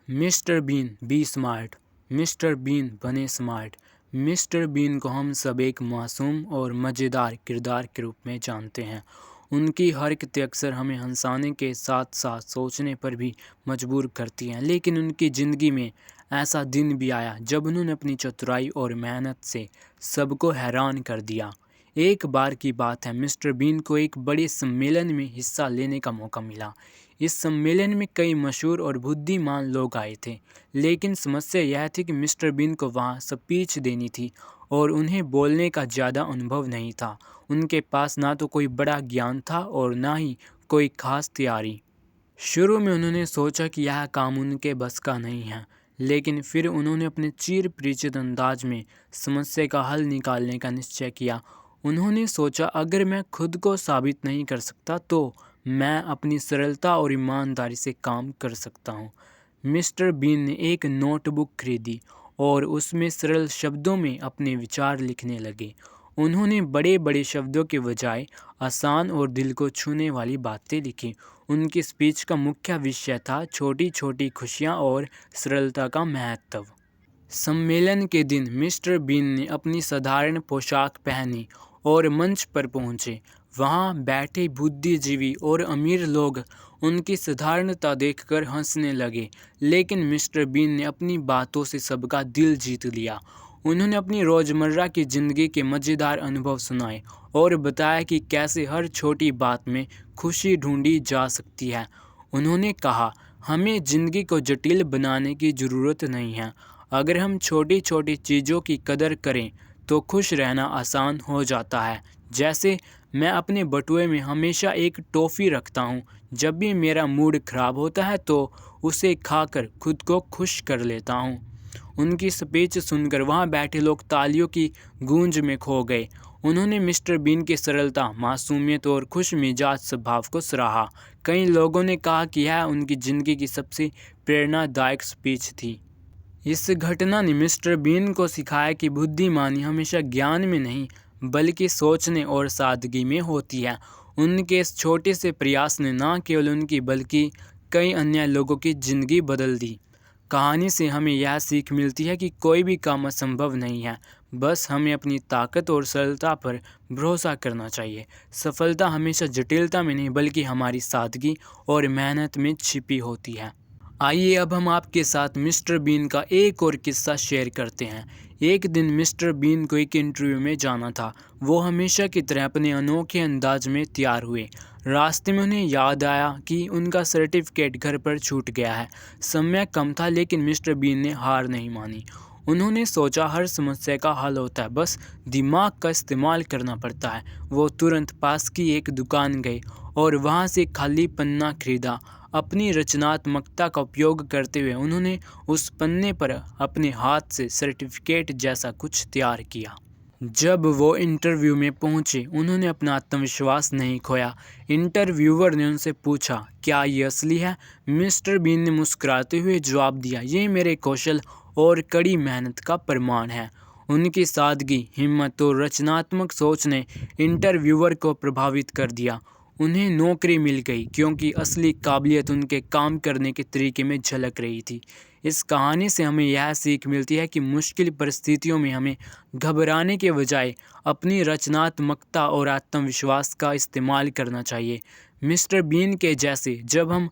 Mister Bean be smart. Mister Bean बने smart. Mister Bean को हम सब एक मासूम और मज़ेदार किरदार के रूप में जानते हैं। उनकी हरकतें अक्सर हमें हंसाने के साथ साथ सोचने पर भी मजबूर करती हैं, लेकिन उनकी ज़िंदगी में ऐसा दिन भी आया जब उन्होंने अपनी चतुराई और मेहनत से सबको हैरान कर दिया। एक बार की बात है, मिस्टर बीन को एक बड़े सम्मेलन में हिस्सा लेने का मौका मिला। इस सम्मेलन में कई मशहूर और बुद्धिमान लोग आए थे, लेकिन समस्या यह थी कि मिस्टर बीन को वहाँ स्पीच देनी थी और उन्हें बोलने का ज़्यादा अनुभव नहीं था। उनके पास ना तो कोई बड़ा ज्ञान था और ना ही कोई खास तैयारी। शुरू में उन्होंने सोचा कि यह काम उनके बस का नहीं है, लेकिन फिर उन्होंने अपने चिर परिचित अंदाज में समस्या का हल निकालने का निश्चय किया। उन्होंने सोचा, अगर मैं खुद को साबित नहीं कर सकता तो मैं अपनी सरलता और ईमानदारी से काम कर सकता हूँ। मिस्टर बीन ने एक नोटबुक खरीदी और उसमें सरल शब्दों में अपने विचार लिखने लगे। उन्होंने बड़े बड़े शब्दों के बजाय आसान और दिल को छूने वाली बातें लिखी। उनकी स्पीच का मुख्य विषय था छोटी छोटी खुशियाँ और सरलता का महत्व। सम्मेलन के दिन मिस्टर बीन ने अपनी साधारण पोशाक पहनी और मंच पर पहुंचे। वहां बैठे बुद्धिजीवी और अमीर लोग उनकी साधारणता देखकर हंसने लगे, लेकिन मिस्टर बीन ने अपनी बातों से सबका दिल जीत लिया। उन्होंने अपनी रोज़मर्रा की ज़िंदगी के मज़ेदार अनुभव सुनाए और बताया कि कैसे हर छोटी बात में खुशी ढूंढी जा सकती है। उन्होंने कहा, हमें ज़िंदगी को जटिल बनाने की ज़रूरत नहीं है। अगर हम छोटी छोटी चीज़ों की कदर करें तो खुश रहना आसान हो जाता है। जैसे मैं अपने बटुए में हमेशा एक टॉफ़ी रखता हूँ। जब भी मेरा मूड ख़राब होता है तो उसे खाकर खुद को खुश कर लेता हूँ। उनकी स्पीच सुनकर वहाँ बैठे लोग तालियों की गूंज में खो गए। उन्होंने मिस्टर बीन की सरलता, मासूमियत और खुश मिजाज स्वभाव को सराहा। कई लोगों ने कहा कि यह उनकी ज़िंदगी की सबसे प्रेरणादायक स्पीच थी। इस घटना ने मिस्टर बीन को सिखाया कि बुद्धिमानी हमेशा ज्ञान में नहीं बल्कि सोचने और सादगी में होती है। उनके इस छोटे से प्रयास ने न केवल उनकी बल्कि कई अन्य लोगों की ज़िंदगी बदल दी। कहानी से हमें यह सीख मिलती है कि कोई भी काम असंभव नहीं है, बस हमें अपनी ताकत और सरलता पर भरोसा करना चाहिए। सफलता हमेशा जटिलता में नहीं बल्कि हमारी सादगी और मेहनत में छिपी होती है। आइए अब हम आपके साथ मिस्टर बीन का एक और किस्सा शेयर करते हैं। एक दिन मिस्टर बीन को एक इंटरव्यू में जाना था। वो हमेशा की तरह अपने अनोखे अंदाज में तैयार हुए। रास्ते में उन्हें याद आया कि उनका सर्टिफिकेट घर पर छूट गया है। समय कम था, लेकिन मिस्टर बीन ने हार नहीं मानी। उन्होंने सोचा, हर समस्या का हल होता है, बस दिमाग का इस्तेमाल करना पड़ता है। वो तुरंत पास की एक दुकान गए और वहाँ से खाली पन्ना खरीदा। अपनी रचनात्मकता का उपयोग करते हुए उन्होंने उस पन्ने पर अपने हाथ से सर्टिफिकेट जैसा कुछ तैयार किया। जब वो इंटरव्यू में पहुंचे, उन्होंने अपना आत्मविश्वास नहीं खोया। इंटरव्यूअर ने उनसे पूछा, क्या ये असली है? मिस्टर बीन ने मुस्कुराते हुए जवाब दिया, ये मेरे कौशल और कड़ी मेहनत का प्रमाण है। उनकी सादगी, हिम्मत और रचनात्मक सोच ने इंटरव्यूअर को प्रभावित कर दिया। उन्हें नौकरी मिल गई क्योंकि असली काबिलियत उनके काम करने के तरीके में झलक रही थी। इस कहानी से हमें यह सीख मिलती है कि मुश्किल परिस्थितियों में हमें घबराने के बजाय अपनी रचनात्मकता और आत्मविश्वास का इस्तेमाल करना चाहिए। मिस्टर बीन के जैसे जब हम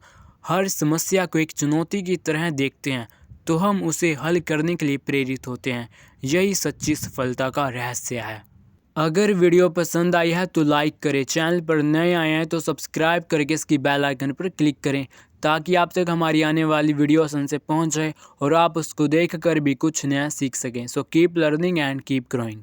हर समस्या को एक चुनौती की तरह देखते हैं तो हम उसे हल करने के लिए प्रेरित होते हैं। यही सच्ची सफलता का रहस्य है। अगर वीडियो पसंद आई है तो लाइक करें, चैनल पर नए आए हैं तो सब्सक्राइब करके इसकी बेल आइकन पर क्लिक करें ताकि आप तक हमारी आने वाली वीडियो आसानी से पहुंच जाए और आप उसको देखकर भी कुछ नया सीख सकें। So keep learning and keep growing.